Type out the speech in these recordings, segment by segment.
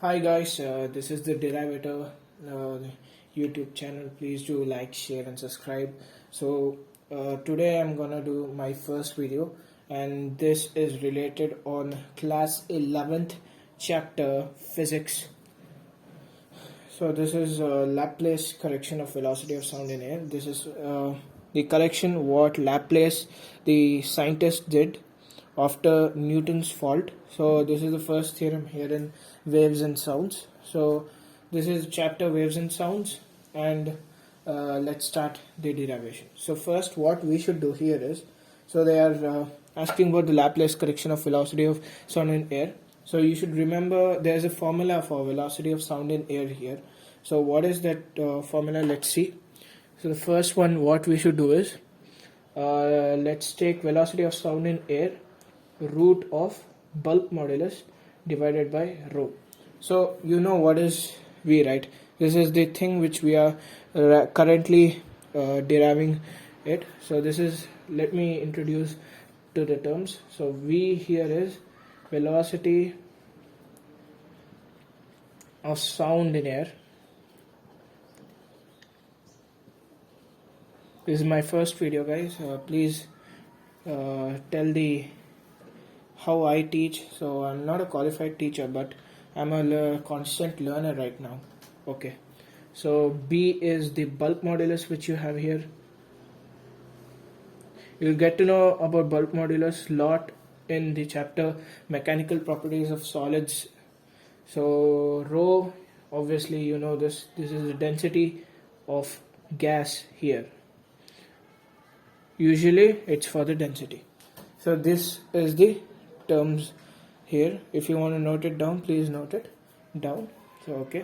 Hi guys, this is the Derivator YouTube channel. Please do like, share and subscribe. Today I'm gonna do my first video, and this is related on class 11th chapter physics. So this is Laplace correction of velocity of sound in air. This is the correction what Laplace, the scientist, did after Newton's fault. So this is the first theorem here in waves and sounds. So this is chapter waves and sounds, and let's start the derivation. So first what we should do here is, so they are asking about the Laplace correction of velocity of sound in air. So you should remember there's a formula for velocity of sound in air here. So what is that formula? Let's see. So the first one what we should do is, let's take velocity of sound in air root of bulk modulus divided by rho. So you know what is V, right? This is the thing which we are currently deriving it. So this is, let me introduce to the terms. So V here is velocity of sound in air. This is my first video, guys. Please tell the how I teach. So I'm not a qualified teacher, but I'm a constant learner right now. Okay, so B is the bulk modulus which you have here. You'll get to know about bulk modulus lot in the chapter mechanical properties of solids. So rho, obviously you know this is the density of gas here. Usually it's for the density. So this is the terms here. If you want to note it down, please note it down. So okay,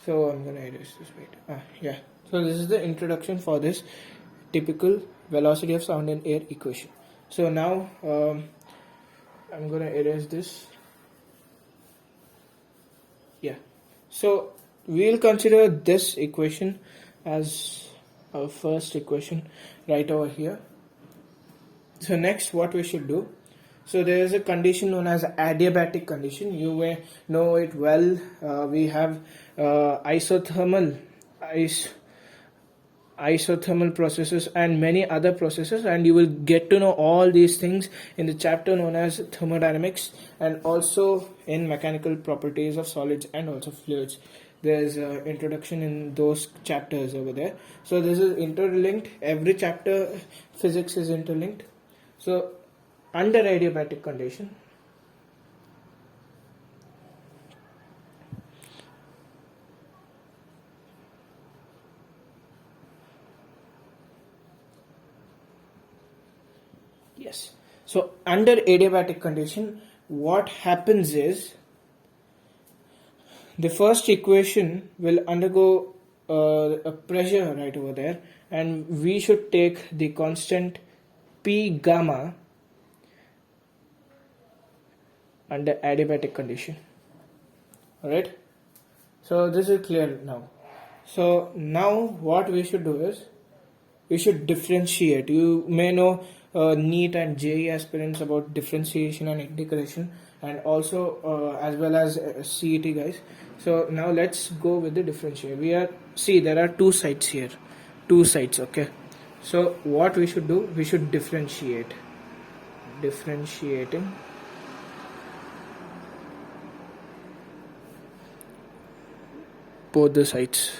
so I'm gonna erase this. Yeah, so this is the introduction for this typical velocity of sound in air equation. So now I'm gonna erase this. Yeah, so we'll consider this equation as our first equation right over here. So next what we should do, so there is a condition known as adiabatic condition. You may know it well. We have isothermal processes and many other processes, and you will get to know all these things in the chapter known as thermodynamics, and also in mechanical properties of solids and also fluids. There's introduction in those chapters over there. So this is interlinked. Every chapter physics is interlinked. So under adiabatic condition, yes, so under adiabatic condition what happens is, the first equation will undergo a pressure right over there, and we should take the constant P gamma under adiabatic condition. Alright, so this is clear now. So now what we should do is, we should differentiate. You may know NEET and JEE aspirants about differentiation and integration, and also as well as CET guys. So now let's go with the differentiate. There are two sides here, okay. So what we should do, we should differentiating both the sides.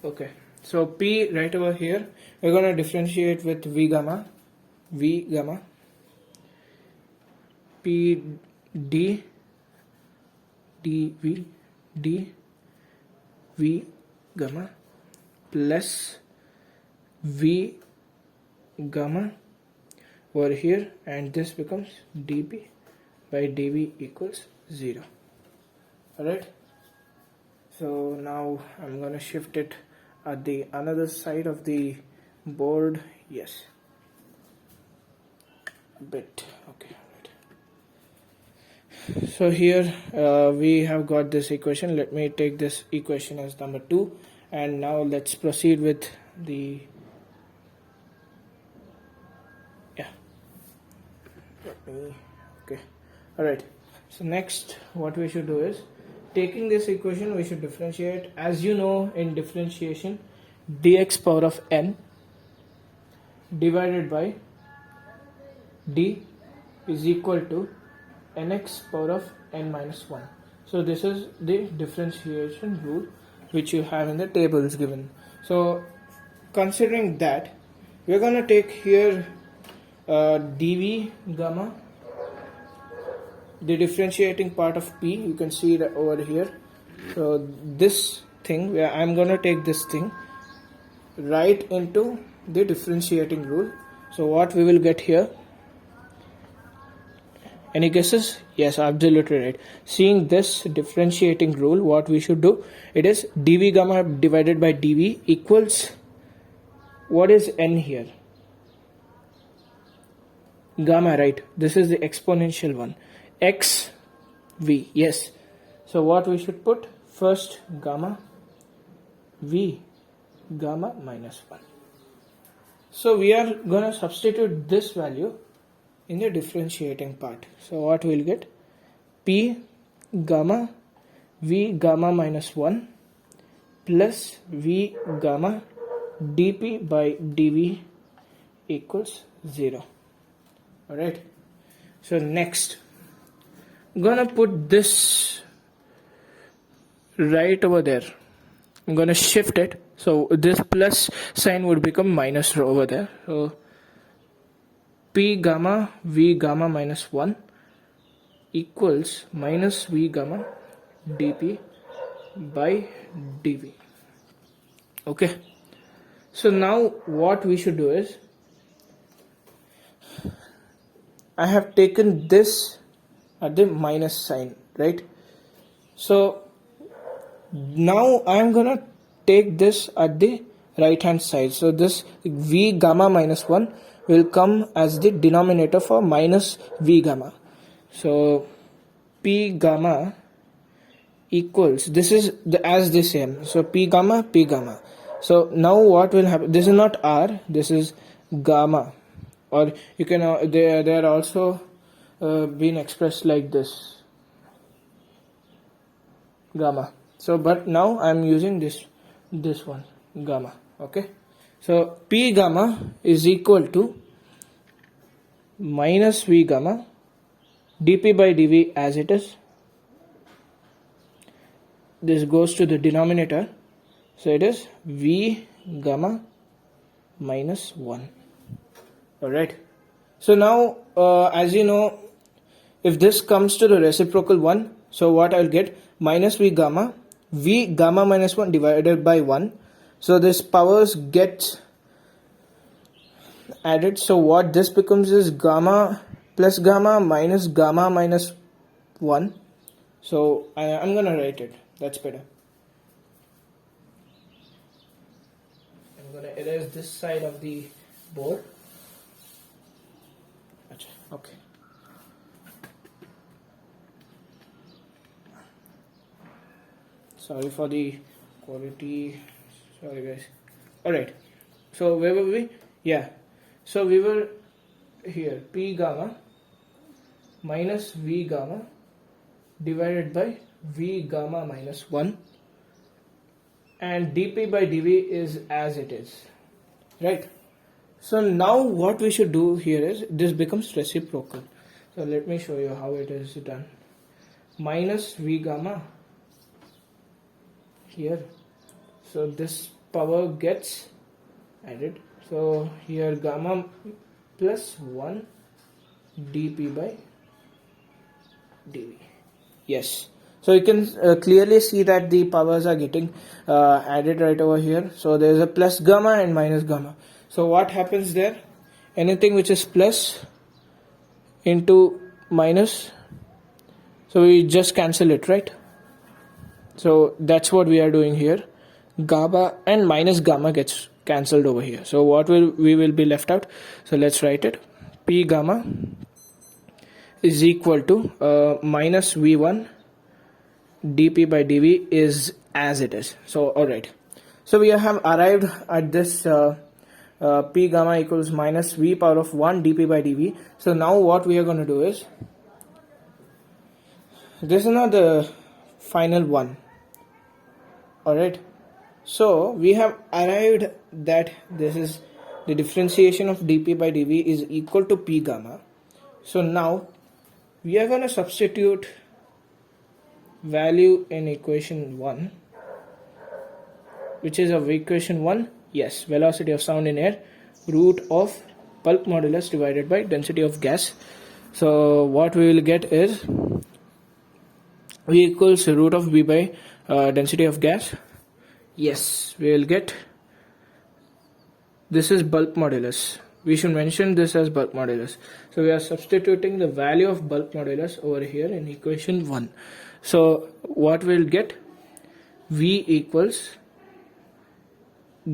Okay, so P right over here, we're going to differentiate with V gamma, P D dV d V gamma plus V gamma over here, and this becomes dP by dV equals 0. Alright, so now I'm going to shift it at the another side of the board. Yes, a bit. Okay, right. So here we have got this equation. Let me take this equation as number 2, and now let's proceed with the Okay, all right. So next what we should do is, taking this equation we should differentiate. As you know, in differentiation, dx power of n divided by d is equal to nx power of n minus 1. So this is the differentiation rule which you have in the tables given. So considering that, we're going to take here dv gamma, the differentiating part of p. You can see it over here. So this thing, where I'm going to take this thing right into the differentiating rule. So what we will get here? Any guesses? Yes, absolutely right. Seeing this differentiating rule, what we should do, it is dv gamma divided by dv equals, what is n here? Gamma, right? This is the exponential one. X v, yes. So what we should put? First gamma v gamma minus 1. So we are going to substitute this value in the differentiating part. So what we'll get? P gamma v gamma minus 1 plus v gamma dp by dv equals 0. Alright. So next, I'm gonna put this right over there. I'm gonna shift it. So this plus sign would become minus over there. So P gamma v gamma minus 1 equals minus v gamma dp by dv. Okay. So now what we should do is, I have taken this at the minus sign, right? So now I am gonna take this at the right hand side. So this v gamma minus 1 will come as the denominator for minus v gamma. So p gamma equals, this is as the same. So p gamma, p gamma. So now what will happen? This is not r, this is gamma. Or you can they are also being expressed like this, gamma. So but now I am using this one, gamma. Okay. So p gamma is equal to minus v gamma dp by dv as it is. This goes to the denominator. So it is v gamma minus 1. Alright. So now as you know, if this comes to the reciprocal 1, so what I'll get? Minus v gamma minus 1 divided by 1. So this powers get added. So what this becomes is gamma plus gamma minus 1. So I'm gonna write it. That's better. I'm gonna erase this side of the board. Okay. Sorry for the quality. Sorry guys. Alright. So where were we? Yeah. So we were here. P gamma minus v gamma divided by v gamma minus 1. And dp by dv is as it is. Right. So now what we should do here is, this becomes reciprocal. So let me show you how it is done. Minus v gamma here. So this power gets added. So here gamma plus 1 dp by dv. Yes. So you can clearly see that the powers are getting added right over here. So there is a plus gamma and minus gamma. So what happens there? Anything which is plus into minus, so we just cancel it, right? So that's what we are doing here. Gamma and minus gamma gets cancelled over here. So what we will be left out? So let's write it. P gamma is equal to minus v1 dp by dv is as it is. So alright. So we have arrived at this p gamma equals minus v power of 1 dp by dv. So now what we are going to do is, this is not the final one. Alright, so we have arrived that this is the differentiation of dp by dv is equal to p gamma. So now we are going to substitute value in equation 1, which is of equation 1, yes, velocity of sound in air, root of bulk modulus divided by density of gas. So what we will get is v equals root of b by density of gas. Yes, we will get, this is bulk modulus. We should mention this as bulk modulus. So we are substituting the value of bulk modulus over here in equation 1. So what we'll get, v equals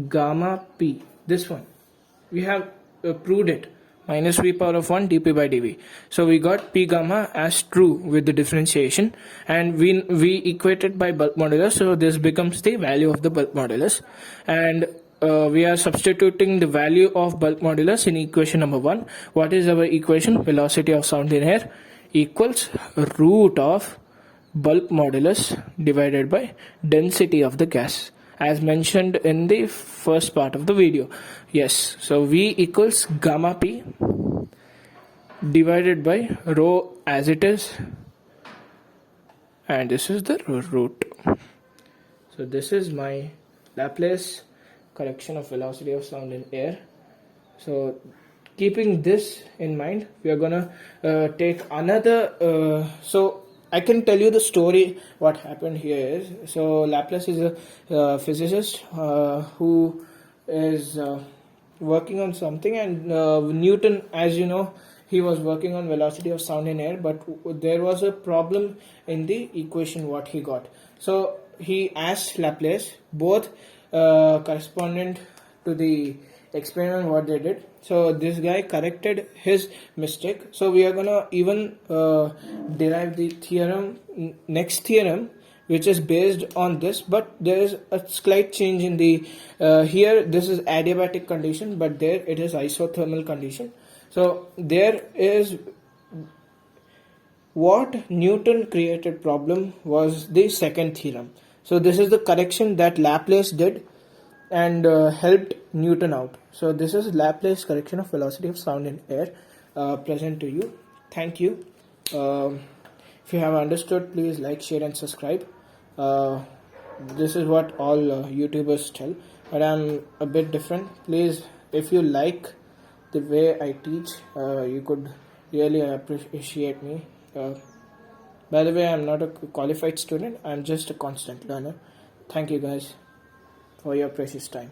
gamma p, this one we have proved it, minus v power of 1 dp by dv. So we got p gamma as true with the differentiation, and we equated by bulk modulus, so this becomes the value of the bulk modulus, and we are substituting the value of bulk modulus in equation number 1. What is our equation? Velocity of sound in air equals root of bulk modulus divided by density of the gas, as mentioned in the first part of the video. Yes, so v equals gamma p divided by rho as it is, and this is the root. So this is my Laplace correction of velocity of sound in air. So keeping this in mind, we are gonna take another so I can tell you the story. What happened here is, so Laplace is a physicist who is working on something, and Newton, as you know, he was working on velocity of sound in air, but there was a problem in the equation what he got. So he asked Laplace, both correspondent to the experiment what they did. So this guy corrected his mistake. So we are gonna even derive the theorem, next theorem, which is based on this, but there is a slight change in the here this is adiabatic condition, but there it is isothermal condition. So there is, what Newton created problem was the second theorem. So this is the correction that Laplace did and helped Newton out. So this is Laplace correction of velocity of sound in air present to you. Thank you. If you have understood, please like, share and subscribe. This is what all YouTubers tell, but I'm a bit different. Please, if you like the way I teach, you could really appreciate me. By the way, I'm not a qualified student, I'm just a constant learner. Thank you guys for your precious time.